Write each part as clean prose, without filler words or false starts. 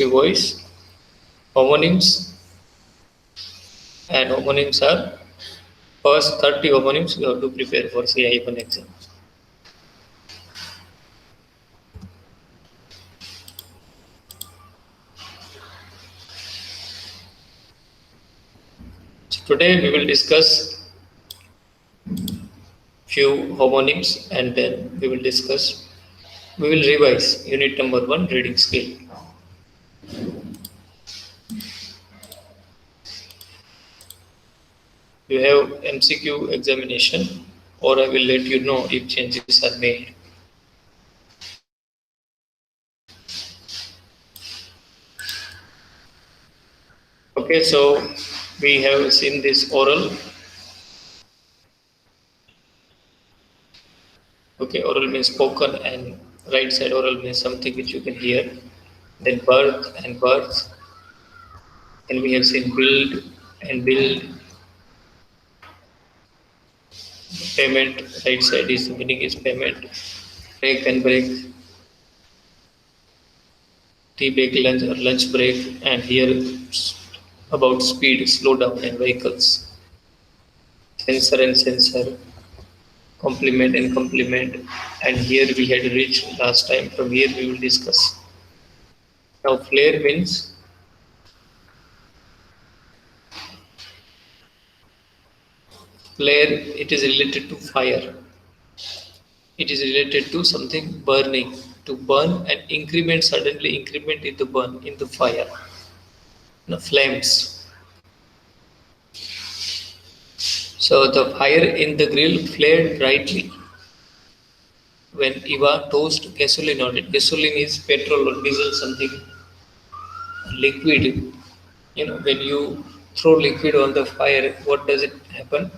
voice, homonyms, and homonyms are first 30 homonyms you have to prepare for CI1 exam. So today we will discuss few homonyms and then we will revise unit number 1 reading skill. You have MCQ examination or I will let you know if changes are made. Okay, so we have seen this oral. Okay, oral means spoken and right side oral means something which you can hear. Then birth and birth. And we have seen build and build. Payment, right side is the meaning is payment. Break and break. Tea break, lunch or lunch break. And here about speed, slow down and vehicles. Sensor and sensor. Complement and complement. And here we had reached last time. From here we will discuss. Now flare means flare, it is related to fire. It is related to something burning, to burn and increment, suddenly increment in the burn, in the fire. The flames. So the fire in the grill flared brightly when Eva tossed gasoline on it. Gasoline is petrol or diesel, something liquid. You know, when you throw liquid on the fire, what does it happen?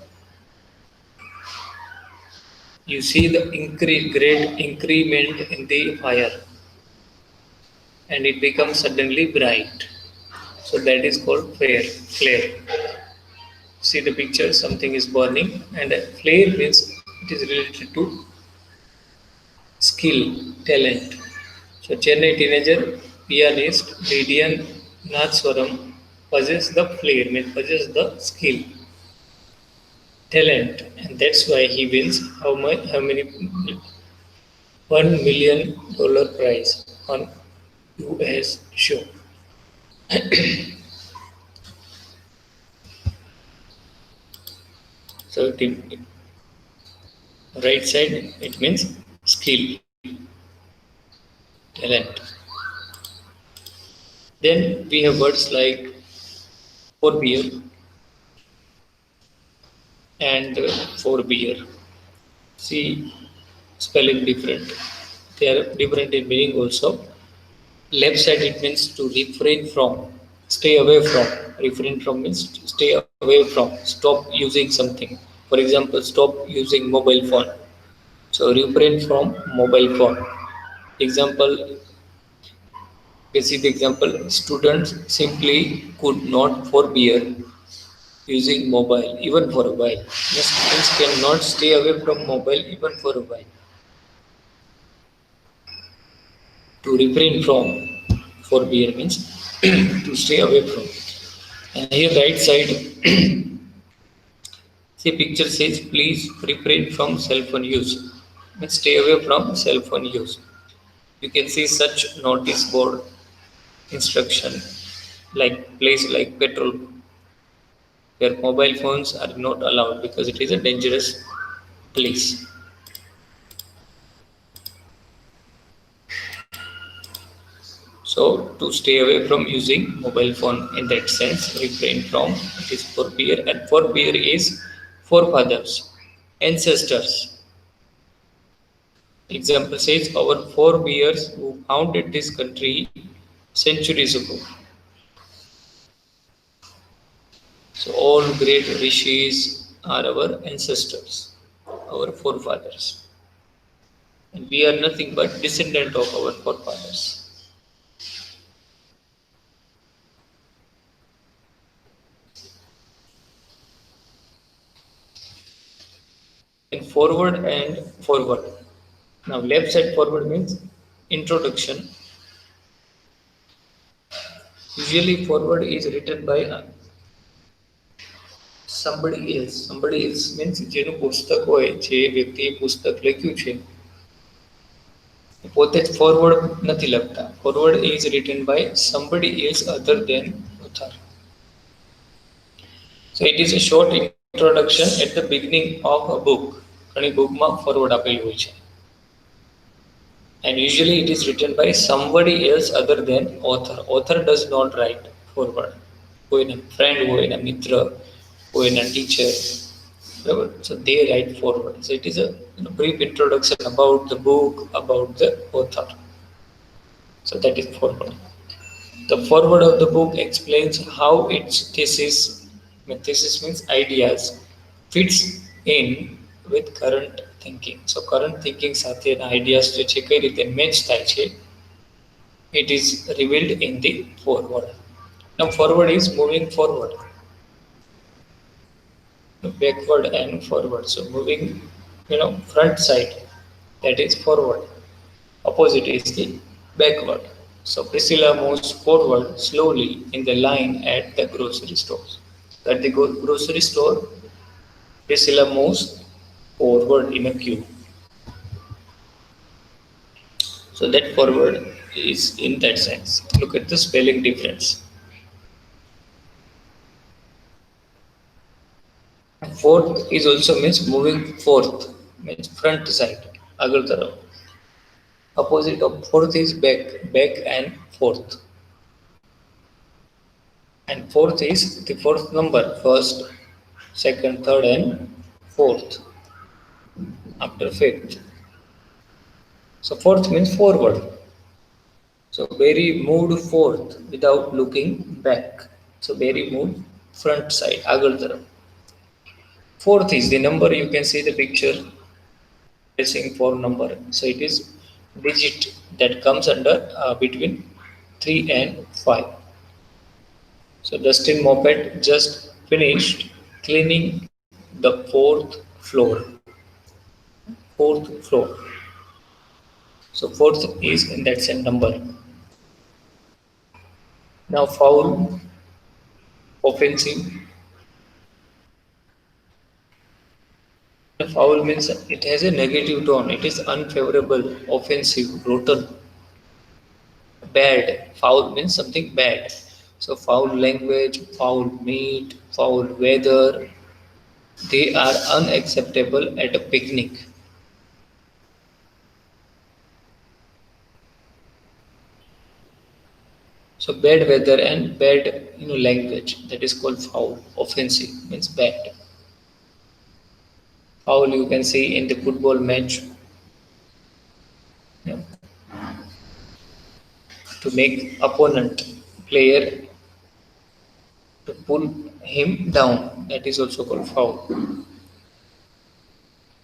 You see the great increment in the fire and it becomes suddenly bright. So that is called flare. Flare. See the picture, something is burning and a flare means it is related to skill, talent. So Chennai teenager, pianist, Lydian Nathswaram possess the flare, means possess the skill, talent, and that's why he wins how much? How many? $1 million prize on US show. So the right side it means skill, talent. Then we have words like forbear and forbear. See, spelling different. They are different in meaning also. Left side it means to refrain from, stay away from. Refrain from means to stay away from, stop using something. For example, stop using mobile phone. So refrain from mobile phone. Example, you see the example, students simply could not forbear using mobile even for a while. The students cannot stay away from mobile even for a while. To refrain from, forbear means to stay away from. And here right side, see picture says please refrain from cell phone use. Means stay away from cell phone use. You can see such notice board instruction like place like petrol where mobile phones are not allowed because it is a dangerous place. So to stay away from using mobile phone in that sense, refrain from, it is forbear, and forbear is forefathers, ancestors. Example says our forebears who founded this country centuries ago. So all great rishis are our ancestors, our forefathers. And we are nothing but descendant of our forefathers. In forward and forward. Now left side forward means introduction. Usually, forward is written by somebody else. Somebody else means જેનું પુસ્તક હોય, જે વ્યક્તિએ પુસ્તક લખ્યું છે, પોતે જ ફોરવર્ડ નથી લખતા. Forward is written by somebody else other than author. So it is a short introduction at the beginning of a book. ઘણી બુકમાં ફોરવર્ડ આપેલું હોય છે. And usually it is written by somebody else other than author. Author does not write forward. કોઈના friend હોય, એના મિત્ર હોય, એના teacher. So they write forward. So it is a brief introduction about the book, about the author. So that is forward. The foreword of the book explains how its thesis means ideas, fits in with current thinking. So current thinking સાથે ideas જે છે કઈ રીતે match થાય છે, it is revealed in the foreword. Now forward is moving forward, backward and forward. So moving, front side, that is forward. Opposite is the backward. So Priscilla moves forward slowly in the line at the grocery store. At the grocery store, Priscilla moves forward in a queue. So that forward is in that sense. Look at the spelling difference. Fourth is also means moving forth, means front side, agar taraf. Opposite of fourth is back, back and forth. And fourth is the fourth number, first, second, third and fourth, after fifth. So fourth means forward. So Barry moved forth without looking back. So Barry moved front side, agar taraf. Fourth is the number, you can see the picture pressing for number. So it is digit that comes under between 3 and 5. So Dustin Moppet just finished cleaning the fourth floor. Fourth floor. So fourth is in that same number. Now foul, offensive. Foul means it has a negative tone. It is unfavorable, offensive, brutal, bad. Foul means something bad. So foul language, foul meat, foul weather, they are unacceptable at a picnic. So bad weather and bad language, that is called foul. Offensive means bad. Foul you can see in the football match. Yeah. To make opponent player to pull him down, that is also called foul.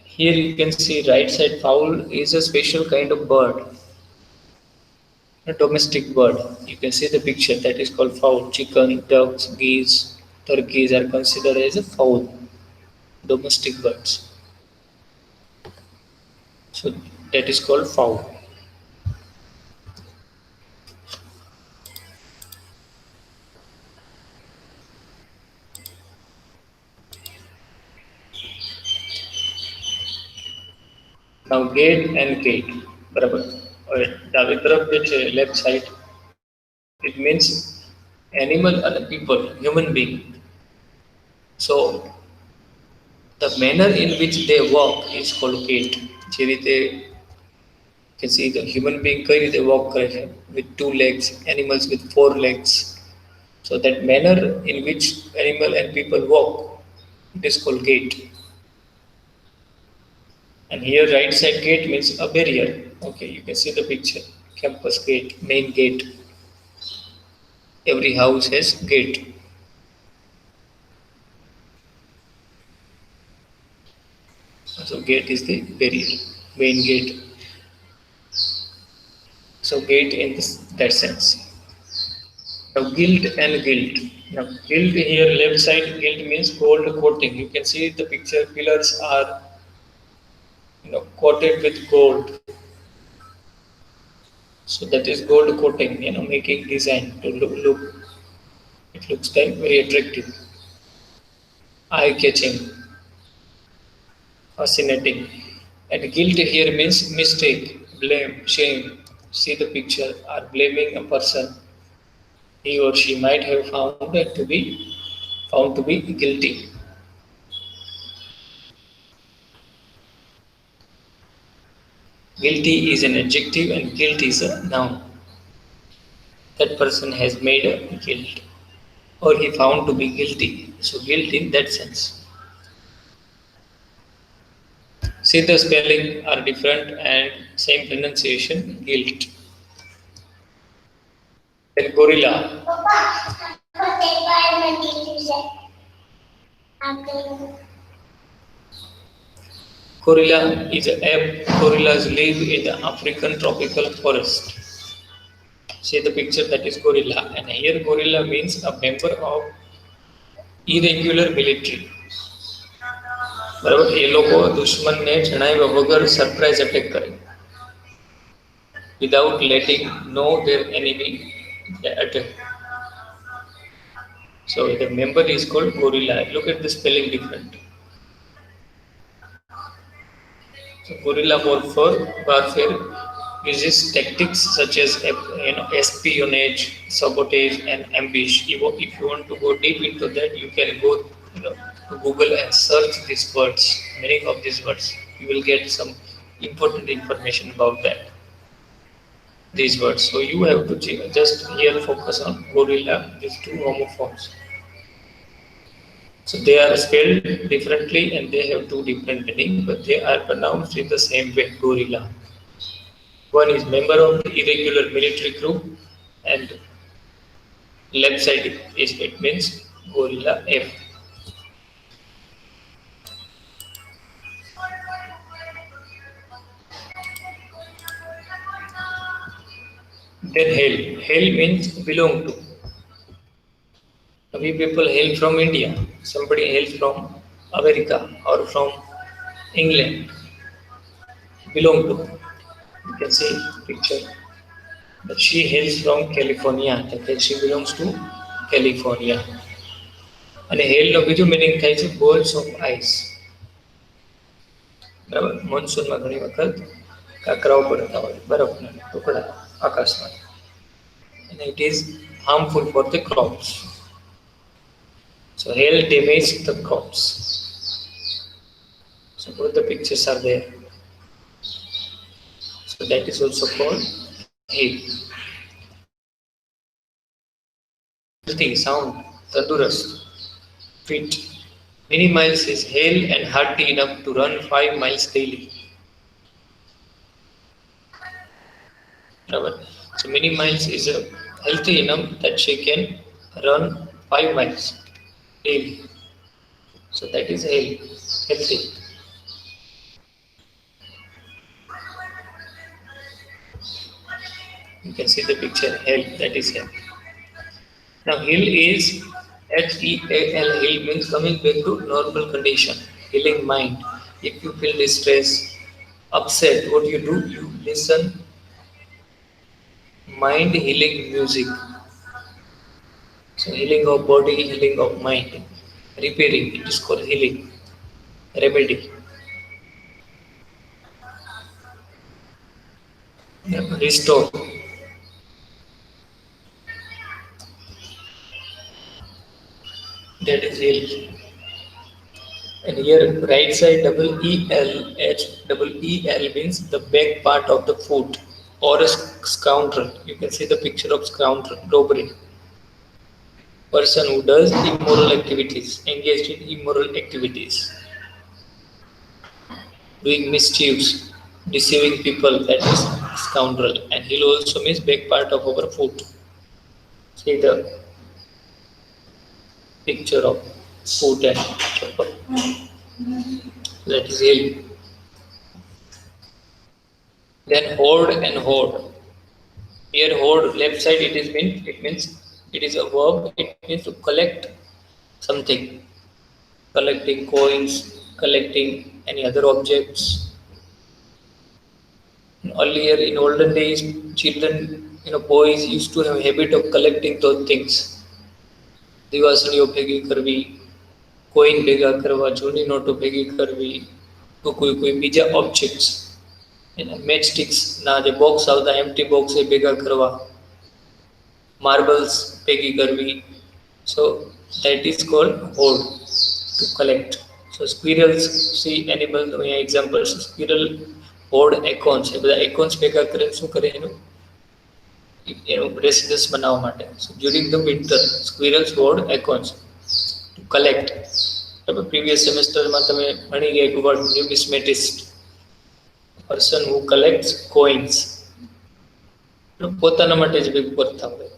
Here you can see right side, fowl is a special kind of bird, a domestic bird. You can see the picture, that is called fowl. Chicken, ducks, geese, turkeys are considered as a fowl, domestic birds. So that is called fowl. Now gate and gate, બરાબર. હવે ડાબી તરફ જે છે left side, it means animal and people, human being. So the manner in which they walk is called gait. જે રીતે you can see the human being કઈ રીતે walk કરે છે, with 2 legs, animals with 4 legs. So that manner in which animal and people walk, it is called gait. And here right side gate means a barrier. Okay, you can see the picture, campus gate, main gate. Every house has gate. So gate is the barrier, main gate. So gate in that sense. Now gilt and gilt. Now gilt here left side, gilt means gold coating. You can see the picture, pillars are coated with gold. So that is gold coating, making design to look It looks like very attractive, eye-catching, fascinating. And guilt here means mistake, blame, shame. See the picture, are blaming a person he or she might have found to be guilty. Guilty is an adjective and guilt is a noun. That person has made a guilt or he found to be guilty. So guilt in that sense. See the spelling are different and same pronunciation, guilt. Then gorilla. Gorilla is a ape. Gorillas live in the African tropical forest. See the picture, that is gorilla. And here gorilla means a member of irregular military. બરાબર, એ લોકો દુશ્મનને જણાવ્યા વગર surprise attack કરે without letting know their enemy attack. So the member is called gorilla. Look at the spelling different. So gorilla warfare uses tactics such as espionage, sabotage, and ambush. If you want to go deep into that, you can go to Google and search these words, meaning of these words. You will get some important information about that. These words. So you have to just here focus on gorilla, these two homophones. So they are spelled differently and they have two different meanings, but they are pronounced in the same way, gorilla. One is member of the irregular military group and left side it means gorilla F. Then hail. Hail means belong to. We people hail from India. Somebody hails from America or from England. Belong to. You can see picture. But she hails from California. That she belongs to California. And hail નો બીજો meaning થાય છે balls of ice. બરાબર, મોન્સૂનમાં ઘણી વખત કાકરાઓ પડતા હોય, બરફના ટુકડા આકાશમાં. And it is harmful for the crops. So hail damaged the crops. So both the pictures are there. So that is also called hail. Healthy, sound, tandurust, fit. Many miles is hale and hearty enough to run 5 miles daily. So many miles is healthy enough that she can run 5 miles daily. So that is hale, healthy. You can see the picture, hale, that is hale. Now hill is HEAL, heal means coming back to normal condition, healing mind. If you feel distress, upset, what you do? You listen mind healing music. So healing of body, healing of mind, repairing, it is called healing, remedy. Restore. That is heal. And here right side EEL means the back part of the foot, or a scoundrel. You can see the picture of scoundrel, robbery. Person who does immoral activities, engaged in immoral activities, doing mischiefs, deceiving people, that is scoundrel. And heel also means back part of our foot. See the picture of foot and chapel. That is heel. Then hoard and hoard. Here hoard, left side it means it is a verb. It means to collect something, collecting coins, collecting any other objects. Earlier in olden days, children, boys used to have a habit of collecting those things. દિવાસળીઓ ભેગી કરવી, coin ભેગા કરવા, જૂની નોટો ભેગી કરવી, તો કોઈ બીજા ઓબ્જેક્ટ્સ, એના મેચસ્ટિક્સના જે બોક્સ આવતા એમ્પ્ટી બોક્સ એ ભેગા કરવા, માર્બલ્સ ભેગી કરવી. સો that is called hoard, to collect. So squirrels, see animal, અહીંયા એક્ઝામ્પલ છે સ્ક્વિરલ, હોર્ડ એકોન્સ, એ બધા એકોન્સ ભેગા કરીને શું કરે એનું રેસિડન્સ બનાવવા માટે. So during the winter squirrels hoard acorns to collect. તમે પ્રીવિયસ સેમેસ્ટરમાં તમે ભણી ગયા એક word numismatist, person who collects coins, પોતાના માટે જ ભેગું કરતા હોય,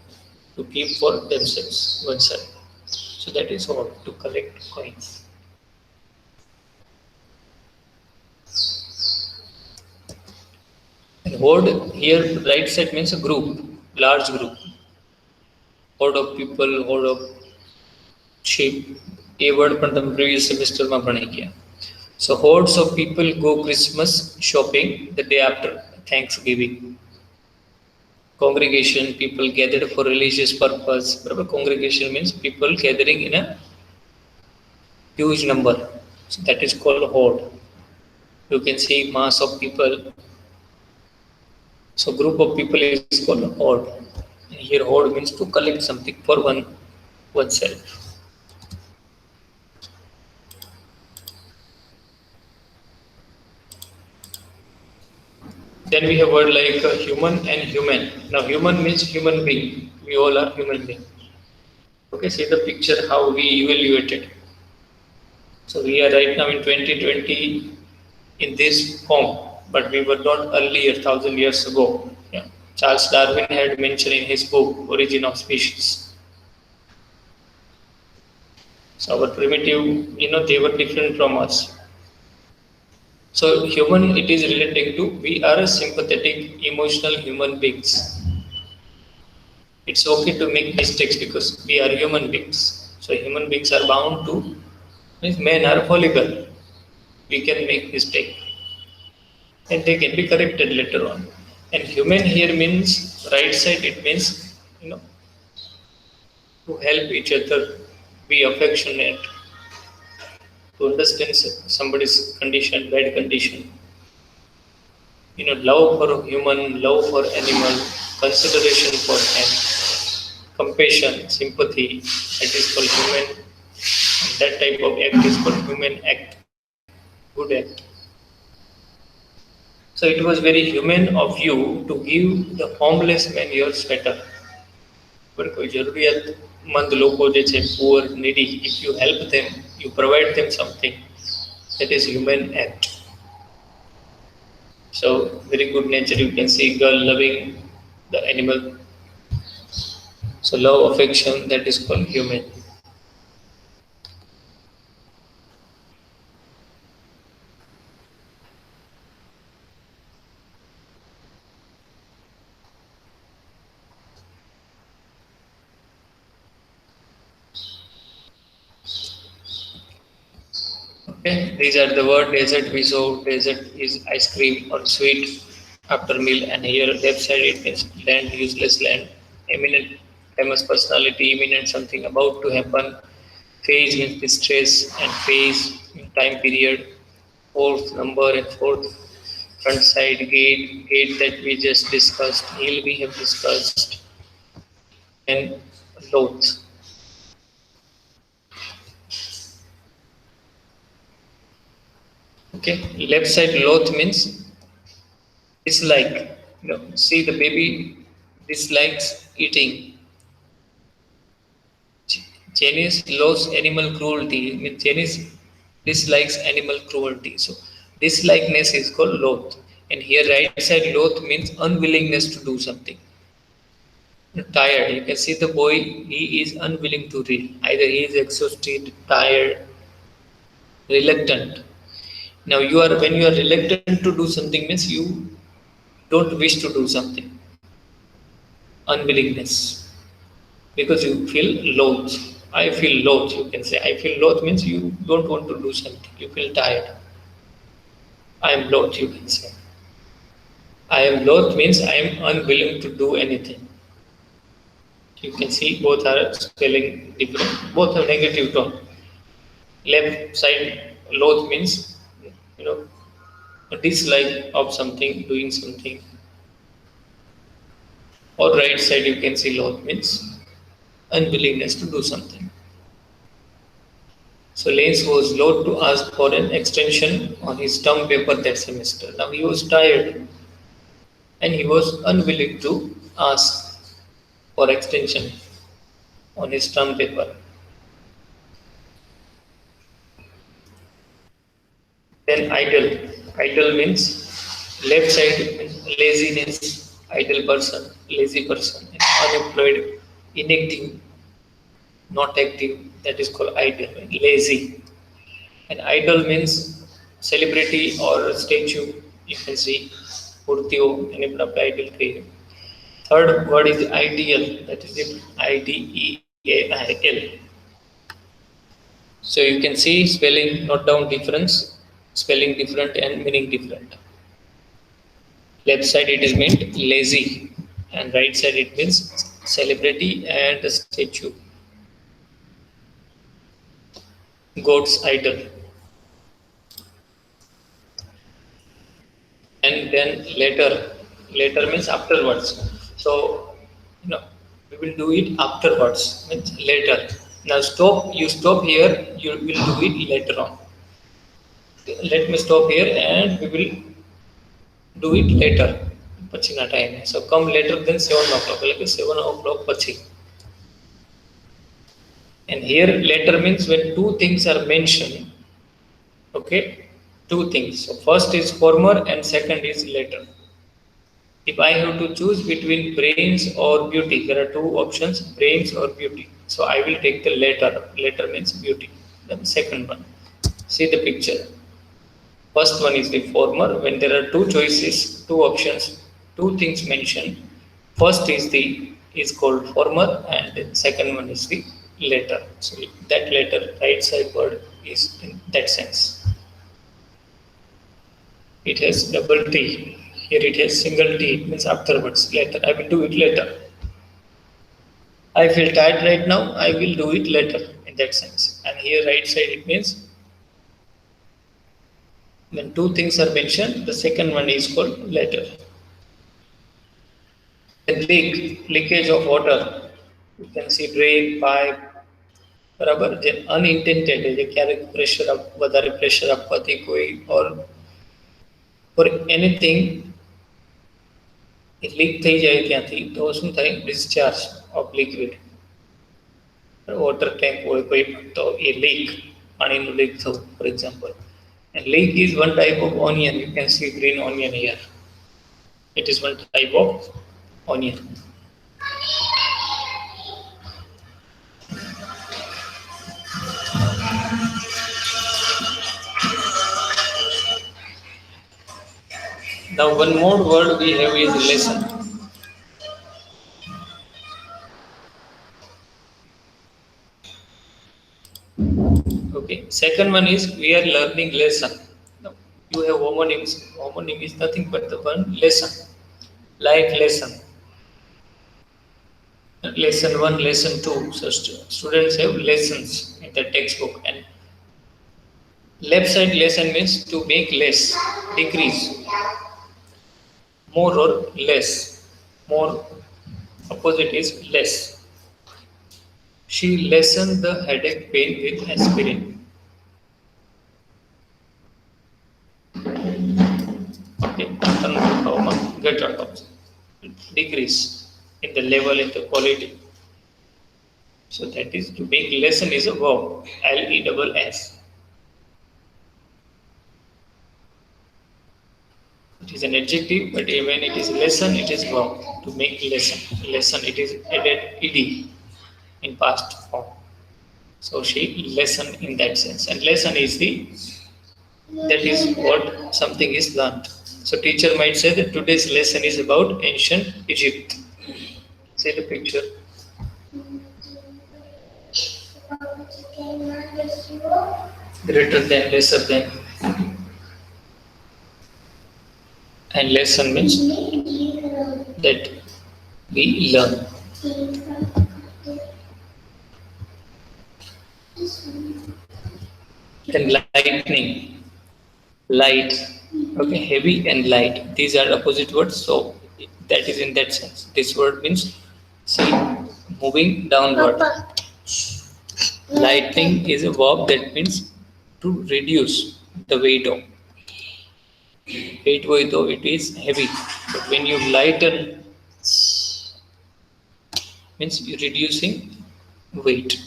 to keep for themselves, oneself. So that is hoard, to collect coins. And hoard here right side means a group, large group. Hoard of people, hoard of sheep. A word પણ તમે previous semester માં ભણી ગયા. So hordes of people go Christmas shopping the day after Thanksgiving. Congregation, people gathered for religious purpose. Congregation means people gathering in a huge number. So that is called hoard. You can see mass of people. So group of people is called hoard. Here hoard means to collect something for oneself. Then we have word like human and human. Now human means human being. We all are human being. Okay, see the picture how we evaluated. So we are right now in 2020 in this form, but we were not earlier 1,000 years ago. Yeah. Charles Darwin had mentioned in his book Origin of Species. So our primitive, they were different from us. So human, it is relating to, we are sympathetic, emotional human beings. It's okay to make mistakes because we are human beings. So human beings are bound to, means men are fallible. We can make mistake and they can be corrected later on. And human here means, right side, it means, to help each other, be affectionate, to understand somebody's condition, bad condition. Love for human, love for animal, consideration for them, compassion, sympathy, that is called human. And that type of act is called human act, good act. So it was very human of you to give the homeless man your sweater. But koi zaruriyatmand loko je che, poor, needy, if you help them, you provide them something, that is human act. So very good nature, you can see girl loving the animal. So love, affection, that is called human. Okay, these are the word. Dessert we saw. Dessert is ice cream or sweet after meal, and here left side it means land, useless land. Eminent, famous personality, imminent, something about to happen. Phase means distress, and phase time period. Fourth number and fourth front side gate that we just discussed. Hill we have discussed, and loath. Okay, left side loath means dislike. See the baby dislikes eating. Janice loves animal cruelty. Means Janice dislikes animal cruelty. So dislikeness is called loath. And here right side loath means unwillingness to do something. Tired. You can see the boy, he is unwilling to read. Either he is exhausted, tired, reluctant. Now when you are reluctant to do something means you don't wish to do something. Unwillingness. Because you feel loath. I feel loath, you can say. I feel loath means you don't want to do something. You feel tired. I am loath, you can say. I am loath means I am unwilling to do anything. You can see both are spelling different. Both have negative tone. Left side loath means, you know, a dislike of something, doing something. Or right side you can see loath means unwillingness to do something. So Lanes was loath to ask for an extension on his term paper that semester. Now he was tired and he was unwilling to ask for extension on his term paper. Then idle. Idle means left side means laziness, idle person, lazy person, and unemployed, inactive, not active. That is called idle, lazy. And idol means celebrity or statue. You can see Murtiyo and idol cream. Third word is ideal. That is it. IDEAIL. So you can see spelling, note down difference, spelling different and meaning different. Left side it is meant lazy, and right side it means celebrity and statue. Goat's idol. And then later means afterwards. So you know we will do it afterwards, means later. Now stop here, you will do it later on. Let me stop here and we will do it later. પછીના time. So come later than 7 o'clock, like 7 o'clock પછી. And here later means when two things are mentioned. Okay, two things. So first is former and second is later. If I have to choose between brains or beauty, there are two options, brains or beauty. So I will take the latter. Latter means beauty. Then second one. See the picture. First one is the former. When there are two choices, two options, two things mentioned. First is called former, and the second one is the latter. So that latter, right side word is in that sense. It has double T. Here it has single T. It means afterwards, later. I will do it later. I feel tired right now. I will do it later in that sense. And here right side it means when two things are mentioned, the second one is called later. Then leakage of water. You can see drain, pipe. બરાબર જે અનઇન્ટેન્ટેડ જે ક્યારેક વધારે pressure આપવાથી કોઈ or anything leak થઈ જાય ત્યાંથી તો શું થાય discharge of liquid water tank હોય કોઈ તો એ લીક પાણીનું લીક થવું for example. And leek is one type of onion. You can see green onion here. It is one type of onion. Now one more word we have is lesson. Okay, second one is we are learning lesson. Now, you have homonyms. Homonym is nothing but the one lesson, like lesson. Lesson 1, lesson 2. So students have lessons in the textbook. And left side lesson means to make less, decrease. More or less. More opposite is less. She lessened the headache pain with aspirin. Okay, get out of decrease in the level, in the quality. So that is to make lesson is a verb, LESS. It is an adjective, but when it is lesson, it is verb to make lesson. Lesson, it is added ed in past form. So she lesson in that sense, and lesson is that is what something is learned. So teacher might say that today's lesson is about ancient Egypt. See the picture. Greater than, lesser than. And lesson means that we learn. Then lightning, light, okay, heavy and light. These are opposite words, so that is in that sense. This word means see, moving downward. Lightning is a verb that means to reduce the weight of. Weight though it is heavy, but when you lighten means you're reducing weight.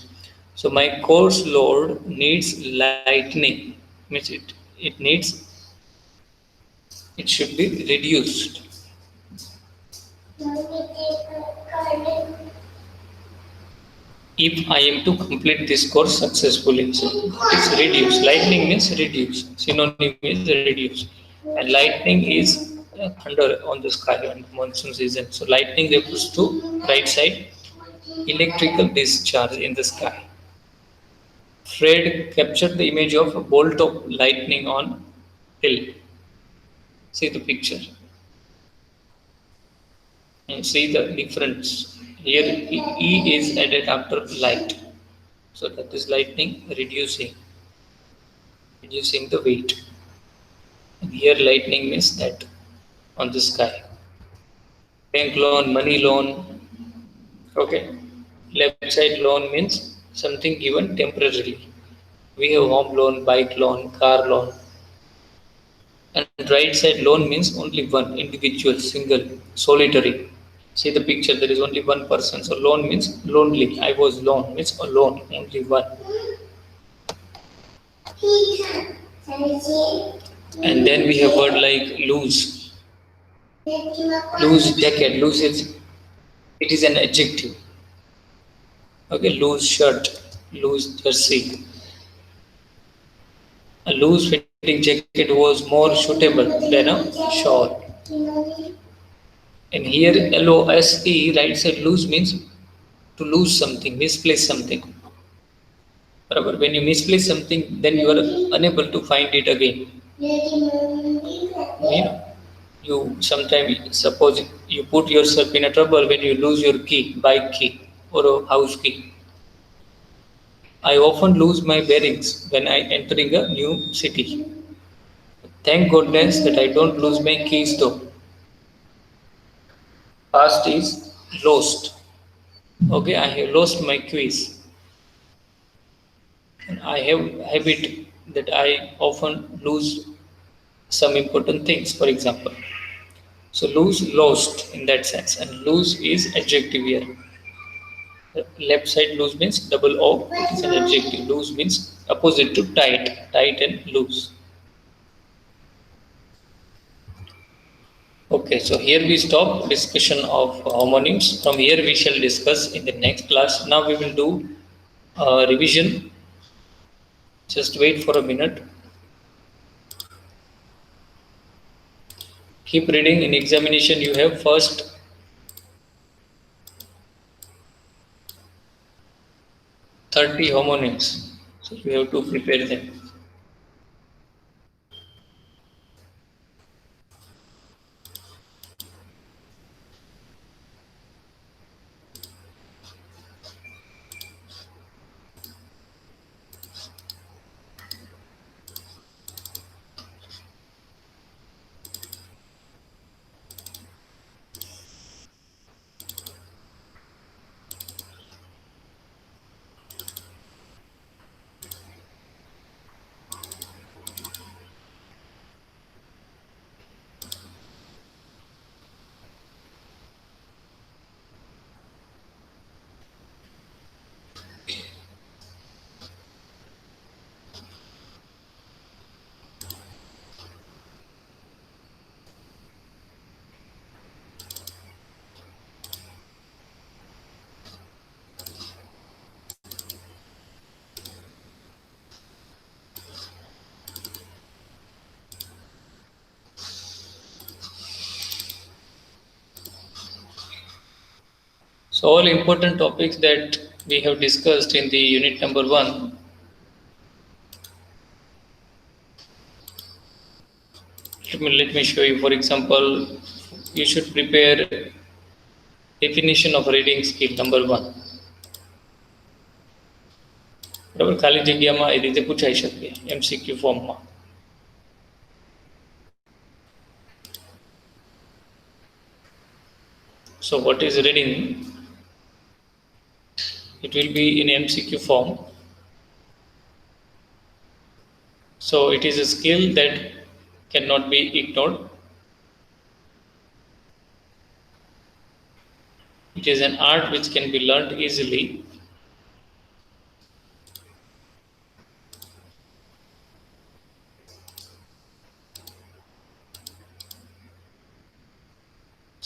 So my course load needs lightning means it needs it should be reduced. If I am to complete this course successfully, so it's reduce. Lightning means reduce. Synonym is reduce, and lightning is thunder on the sky on monsoon season. So lightning refers to right side electrical discharge in the sky. Fred captured the image of a bolt of lightning on hill. See the picture and see the difference. Here E is added after light. So that is lightning reducing the weight. And here lightning means that on the sky. Bank loan, money loan. Okay. Left side loan means something given temporarily. We have home loan, bike loan, car loan. And right side loan means only one individual, single, solitary. See the picture, there is only one person. So lone means lonely. I was lone means alone, only one. And then we have word like loose. Loose jacket. Loose is it is an adjective. Okay, loose shirt, loose jersey. A loose fitting jacket was more suitable than a short. And here LOSE right side loose means to lose something, misplace something. But when you misplace something, then you are unable to find it again. You sometimes suppose you put yourself in a trouble when you lose your key, bike key or a house key. I often lose my bearings when I entering a new city. Thank goodness that I don't lose my keys though. Past is lost. Okay, I have lost my keys. And I have habit that I often lose some important things, for example. So lose, lost in that sense, and lose is adjective here. The left side loose means double O, it is an adjective. Loose means opposite to tight and loose. Okay, so here we stop discussion of homonyms. From here we shall discuss in the next class. Now we will do revision. Just wait for a minute. Keep reading. In examination you have first 30 homonyms. So you have to prepare them. So all important topics that we have discussed in the unit number 1. Let me show you. For example, you should prepare definition of reading skill number 1. બરાબર, ખાલી જગ્યામાં એ રીતે પૂછાઈ શકે MCQ ફોર્મમાં. So what is reading? It will be in MCQ form. So it is a skill that cannot be ignored. It is an art which can be learned easily.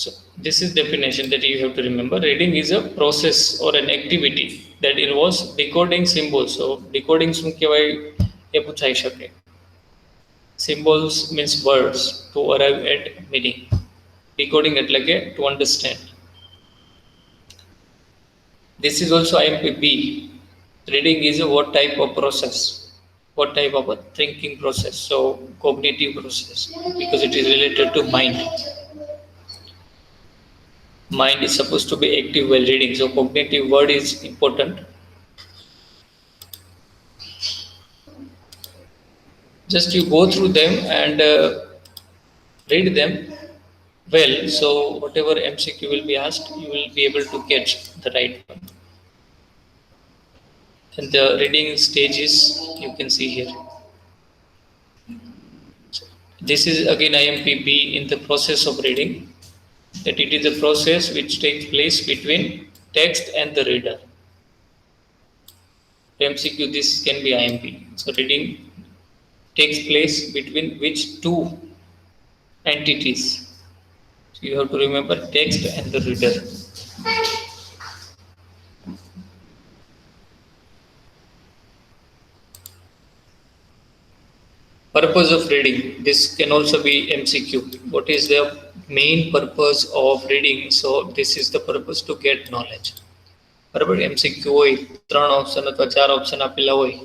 So this is definition that you have to remember. Reading is a process or an activity that involves decoding symbols. So decoding શું કહેવાય એ પૂછાઈ શકે. Symbols means words to arrive at meaning. Decoding એટલે કે to understand. This is also IMP B. Reading is a what type of process? What type of a thinking process? So cognitive process, because it is related to mind. Mind is supposed to be active while reading, so cognitive word is important. Just you go through them and read them well, so whatever MCQ will be asked, you will be able to catch the right one. And the reading stages you can see here. This is again IMP B in the process of reading, that it is a process which takes place between text and the reader. MCQ, this can be IMP. So reading takes place between which two entities? So you have to remember text and the reader. Purpose of reading. This can also be MCQ. What is the main purpose of reading? So this is the purpose to get knowledge. બરાબર, MCQ હોય 3 option અથવા 4 option આપેલા હોય.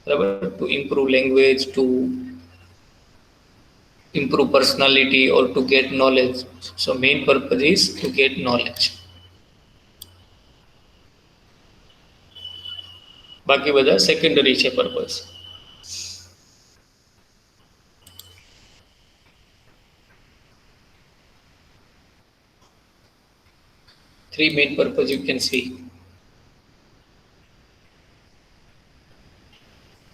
બરાબર, to improve language, to improve personality, or to get knowledge. So main purpose is to get knowledge. બાકી બધા secondary છે purpose. Three main purpose you can see.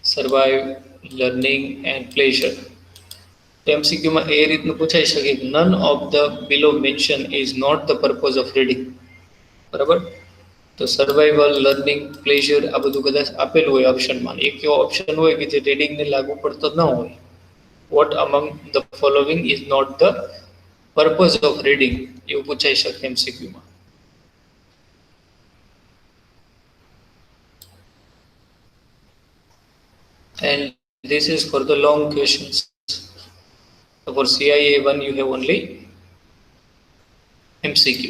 Survive, learning and pleasure. MCQ માં એ રીતનું પૂછાઈ શકે, none of the below mention is not the purpose of reading. બરાબર, તો survival, learning, pleasure આ બધું કદાચ આપેલું હોય ઓપ્શનમાં. એક એવો ઓપ્શન હોય કે જે રીડિંગને લાગુ પડતો ન હોય. What among the following is not the purpose of reading? એવું પૂછાઈ શકે MCQ માં. And this is for the long questions. For CIA 1 you have only MCQ.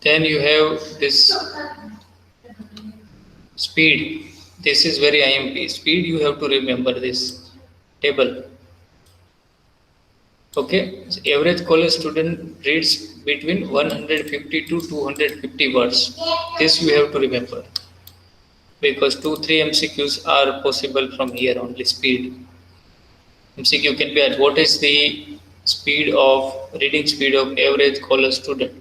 Then you have this speed. This is very IMP. Speed, you have to remember this table. Okay, so average college student reads between 150 to 250 words. This you have to remember, because 2-3 MCQs are possible from here only. Speed MCQ can be at what is the speed of reading speed of average college student.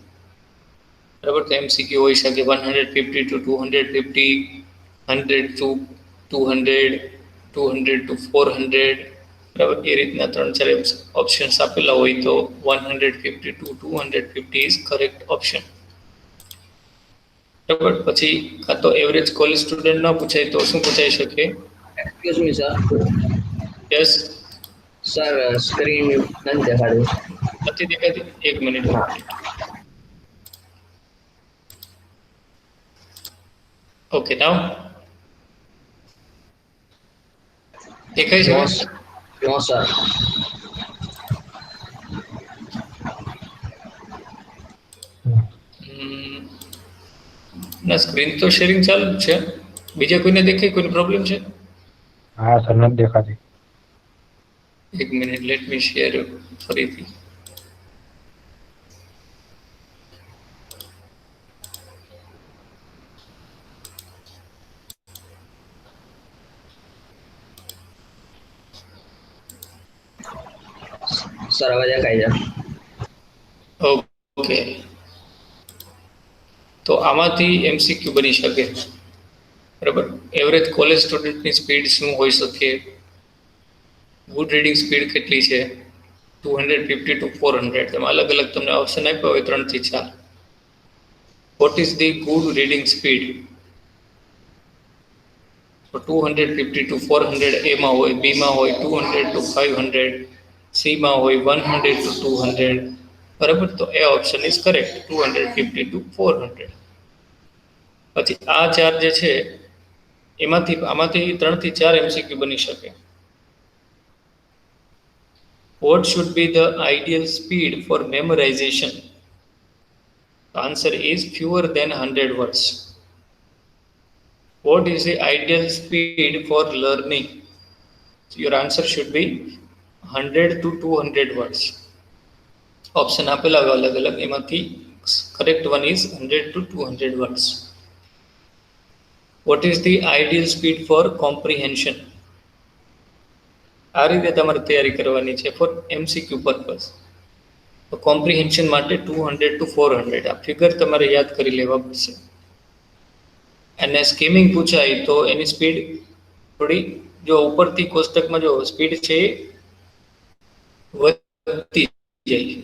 બરાબર, તો MCQ હોઈ શકે 150 to 250, 100 to 200, 200 to 400. બરાબર, એ રીતના 3-4 options આપેલા હોય તો 150 to 250 is correct option. બરાબર, પછી કાં તો એવરેજ કોલેજ સ્ટુડન્ટ ન પૂછાય તો શું પૂછાઈ શકે? Excuse me, sir. Yes. Sir screen નથી દેખાડ્યું. નથી દેખાતી? એક મિનિટ હા. કમ્પ્લીટ. ઓકે નાવ દેખાય છે નો હવે? નો સર. હમ, ના સ્ક્રીન તો શેરિંગ ચાલુ જ છે. બીજા કોઈને દેખાય? કોઈને પ્રોબ્લેમ છે? હા સર નથી દેખાતી. એક મિનિટ લેટ મી શેર ફરીથી. સર હવે દેખાય છે. ઓકે, તો આમાંથી એમસીક્યુ બની શકે. બરાબર. એવરેજ કોલેજ સ્ટુડન્ટની સ્પીડ શું હોઈ શકે? ગુડ રીડિંગ સ્પીડ કેટલી છે? 250 to 400. તેમાં અલગ અલગ તમને ઓપ્શન આપ્યા હોય 3 થી 4. What is the good reading speed? તો 250 to 400 એમાં હોય, બીમાં હોય 200 to 500, સીમાં હોય 100 to 200. બરાબર, તો એ ઓપ્શન ઇઝ કરેક્ટ, 250 to 400. પછી આ ચાર જે છે આમાંથી 3 થી 4 એમસીક્યુ બની શકે. What should be the ideal speed for memorization? The answer is fewer than 100 words. What is the ideal speed for learning? So your answer should be 100 to 200 words. Option આપેલા હોય અલગ અલગ, એમાંથી correct one is 100 to 200 words. What is the ideal speed for comprehension? આ રીતે તમારે તૈયારી કરવાની છે ફોર એમસીક્યુ પર્પઝ. તો કોમ્પ્રિહેન્શન માટે 200 to 400 આ ફિગર તમારે યાદ કરી લેવા પડશે. અને સ્કીમિંગ પૂછાય તો એની સ્પીડ થોડી, જો ઉપરથી કોષ્ટકમાં જો સ્પીડ છે વધતી જાય છે.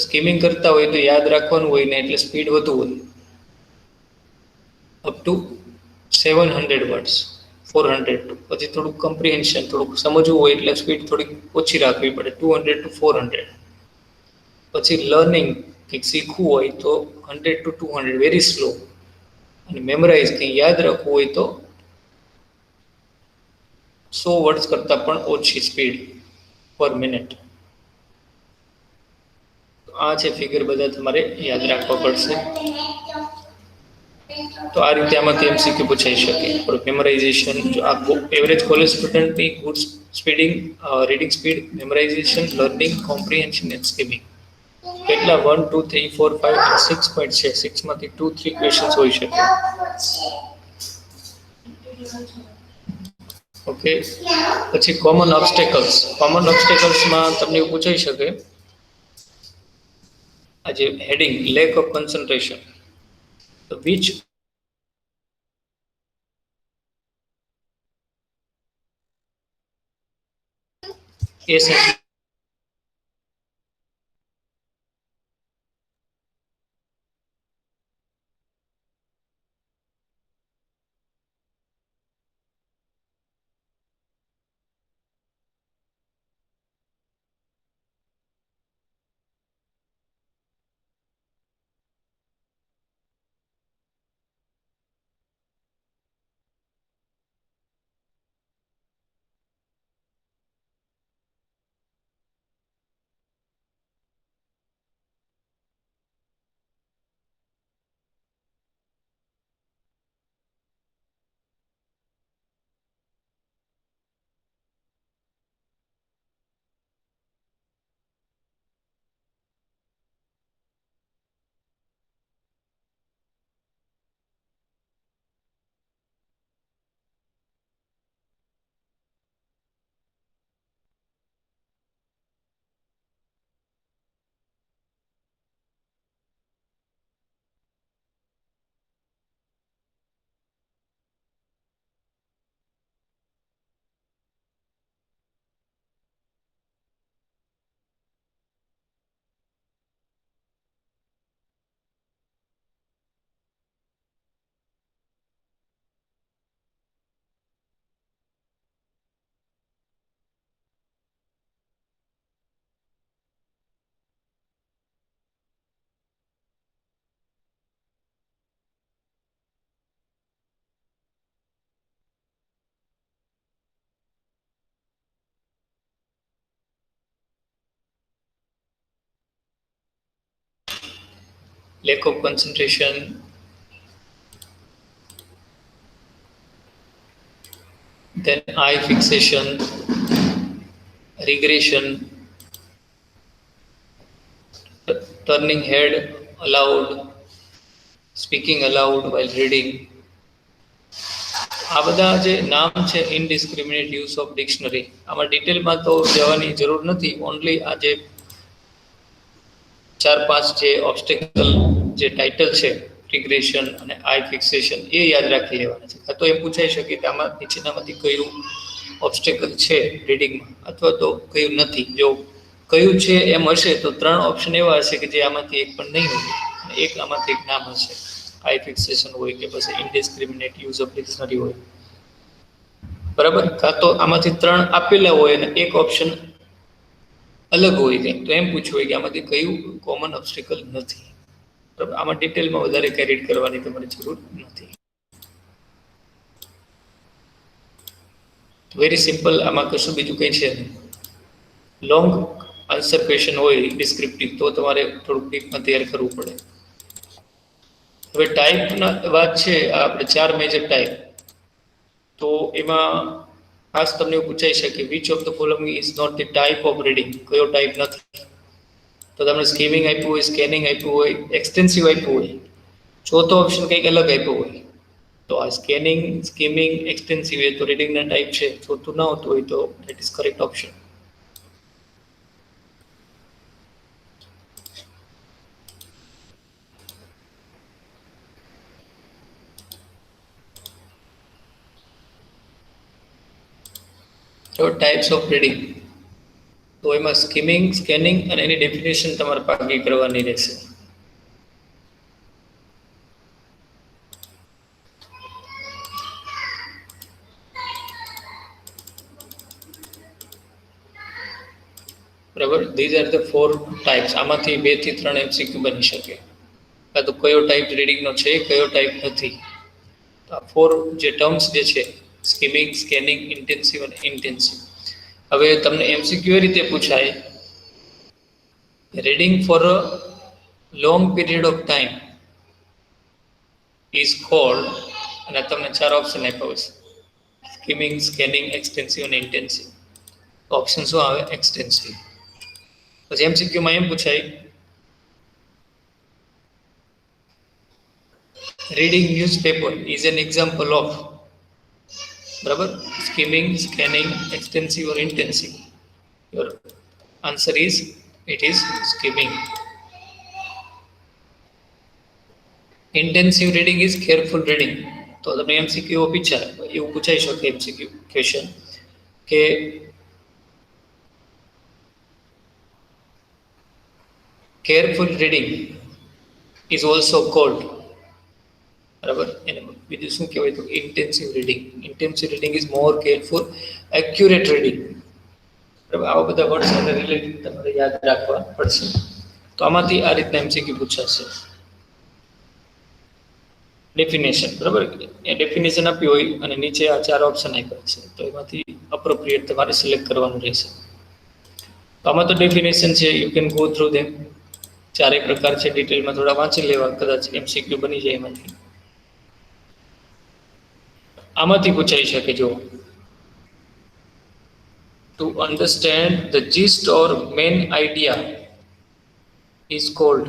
સ્કીમિંગ કરતા હોય તો યાદ રાખવાનું હોય ને, એટલે સ્પીડ વધુ હોય, અપ ટુ 700 વર્ડ્સ 400. પછી થોડુંક કમ્પ્રિહેન્શન થોડુંક સમજવું હોય એટલે સ્પીડ થોડીક ઓછી રાખવી પડે, 200 to 400. પછી લર્નિંગ કંઈક શીખવું હોય તો 100 to 200 વેરી સ્લો. અને મેમરાઇઝ કંઈ યાદ રાખવું હોય તો 100 વર્ડ્સ કરતાં પણ ઓછી સ્પીડ પર મિનિટ. આ છે ફિગર, બધા તમારે યાદ રાખવા પડશે. તો આ રીતે આમાંથી એમસીક્યુ પૂછાઈ શકે. મેમરાઇઝેશન, જો આ એવરેજ કોલેજ સ્ટુડન્ટની good speeding, reading speed, memorization, learning, comprehension and skimming. કેટલા 1 2 3 4 5 અને 6 પોઈન્ટ છે. 6 માંથી 2 3 ક્વેશ્ચન્સ હોઈ શકે. ઓકે, પછી કોમન ઓબ્સ્ટેકલ્સ. કોમન ઓબ્સ્ટેકલ્સમાં તમને એવું પૂછાઈ શકે, આજે હેડિંગ લેક ઓફ કન્સન્ટ્રેશન. તો which A lack of concentration, then eye fixation, regression, turning head aloud, speaking aloud while reading. આ બધા જે નામ છે ઇનડિસ્ક્રિમિનેટ યુઝ ઓફ ડિક્શનરી, આમાં ડિટેલમાં તો જવાની જરૂર નથી. ઓનલી આ જે 4-5 જે ઓબ્સ્ટેકલ જે ટાઇટલ છે, રિગ્રેશન અને આઈ ફિક્સેશન, એ યાદ રાખી લેવાના છે. કાં તો એમ પૂછાઈ શકે કે આમાં નીચેનામાંથી કયું ઓબ્સ્ટેકલ છે રીડિંગમાં, અથવા તો કયું નથી. જો કયું છે એમ હશે તો 3 ઓપ્શન એવા હશે કે જે આમાંથી એક પણ નહીં હોય, અને એક આમાંથી એક નામ હશે. આઈ ફિક્સેશન હોય કે પછી ઇનડિસ્ક્રિમિનેટ યુઝ ઓફ ડિક્શનરી હોય, બરાબર. કાં તો આમાંથી 3 આપેલા હોય અને એક ઓપ્શન અલગ હોય કંઈક, તો એમ પૂછવું હોય કે આમાંથી કયું કોમન ઓબ્સ્ટેકલ નથી, બરાબર. આમાં ડિટેલમાં વધારે કંઈ રીડ કરવાની તમારે જરૂર નથી. વેરી સિમ્પલ, આમાં કશું બીજું કંઈ છે નહીં. લોંગ આન્સર ક્વેશ્ચન હોય ડિસ્ક્રિપ્ટિવ, તો તમારે થોડુંક ડીપમાં તૈયાર કરવું પડે. હવે ટાઈપના વાત છે, આપણે 4 મેજર ટાઈપ. તો એમાં ખાસ તમને એવું પૂછાઈ શકે, which of the following is not the type of reading, કયો ટાઈપ નથી. તો તમને સ્કીમિંગ આપ્યું હોય, સ્કેનિંગ આપ્યું હોય, એક્સટેન્સિવ આપ્યું હોય, ચોથો ઓપ્શન કંઈક અલગ આપ્યો હોય, તો આ સ્કેનિંગ, સ્કીમિંગ, એક્સટેન્સિવ એ તો રીડિંગના ટાઈપ છે. ચોથું ન હોતું હોય તો that is correct option. Types of reading, તો એમાં સ્કીમિંગ, સ્કેનિંગ અને એની ડેફિનેશન તમારે પાકી કરવાની રહેશે. બરાબર. These are the 4 types. આમાંથી 2 થી 3 MCQ બની શકે. કાં તો કયો ટાઈપ રીડિંગનો છે, કયો ટાઈપ નથી. તો આ 4 જે ટર્મ્સ જે છે, સ્કીમિંગ, સ્કેનિંગ, ઇન્ટેન્સિવ અને ઇન્ટેન્સિવ. હવે તમને MCQ એ રીતે પૂછાય, reading for a long period of time is called, અને તમને 4 ઓપ્શન આપ્યા છે, સ્કીમિંગ, સ્કેનિંગ, એક્સટેન્સિવ અને ઇન્ટેન્સિવ. ઓપ્શન શું આવે? એક્સટેન્સિવ. પછી MCQમાં એમ પૂછાય, reading newspaper is an example of, બરાબર, skimming, scanning, extensive or intensive. Your answer is it is skimming. Intensive reading is careful reading. તો તમે MCQ એવું પૂછાઈ શકે MCQ ક્વેશ્ચન કે careful reading is also cold, બરાબર. એને બીજું શું કહેવાય? તો intensive reading. Intensive reading is more careful, accurate reading. બરાબર. આવા બધા વર્ડ સાથે રિલેટેડ તમારે યાદ રાખવા પડશે. તો આમાંથી આ રીતના MCQ પૂછાશે. ડેફિનેશન, બરાબર. એ ડેફિનેશન આપી હોય અને નીચે આ 4 ઓપ્શન આપ્યા છે, તો એમાંથી અપ્રોપ્રિએટ તમારે સિલેક્ટ કરવાનું રહેશે. તો આમાં તો ડેફિનેશન છે, યુ કેન ગો થ્રુ ધેમ. 4 પ્રકાર છે, ડિટેલમાં થોડા વાંચી લેવા, કદાચ MCQ બની જાય એમાંથી. આમાંથી પૂછાઈ શકે, જો to understand the gist or main idea is called.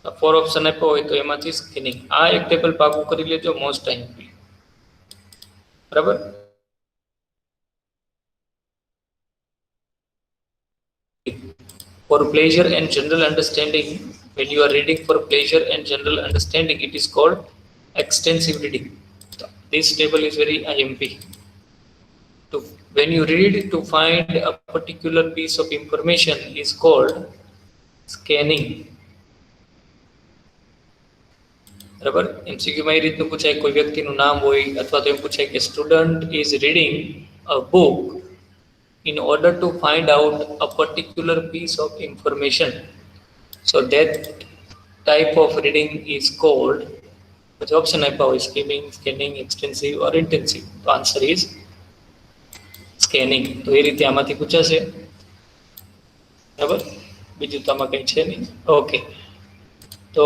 4 option આપ્યો હોય તો એમાંથી સ્કેનિંગ. આ એક ટેબલ પાકું કરી લેજો, મોસ્ટ ટાઈમ, બરાબર. For pleasure and general understanding, when you are reading for pleasure and general understanding, it is called extensive reading. This table is very IMP. When you read to find a particular piece of information is called scanning. બરાબર. MCQમાં એ રીતનું પૂછાય, કોઈ વ્યક્તિનું નામ હોય, અથવા તો એમ પૂછાય કે student is reading a book in order to find out a particular piece of information. So that type of reading is called, which option આપ્યા હોય, skimming, scanning, extensive or intensive. તો answer is scanning. તો એ રીતે આમાંથી પૂછાશે, બરાબર. બીજું તો આમાં કંઈ છે નહીં. ઓકે. તો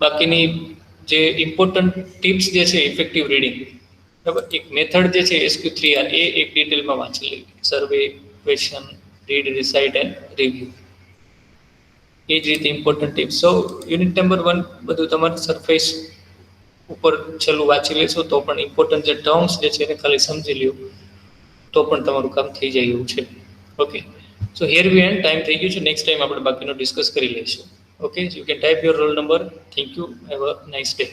બાકીની જે ઇમ્પોર્ટન્ટ ટિપ્સ જે છે ઇફેક્ટિવ રીડિંગ, બરાબર, એક મેથડ જે છે SQ3R એ એક ડિટેલમાં વાંચી લેવી. Survey, question, read, recite and review. એ જ રીતે important tips. So unit number 1 બધું તમારે સરફેસ ઉપર છેલ્લું વાંચી લેશો તો પણ ઇમ્પોર્ટન્ટ જે ટર્મ્સ જે છે એને ખાલી સમજી લ્યો તો પણ તમારું કામ થઈ જાય એવું છે. Okay, so here we and. Time થઈ ગયું છે. નેક્સ્ટ ટાઈમ આપણે બાકીનો ડિસ્કસ કરી લઈશું. Okay, you can type your roll number. Thank you. Have a nice day.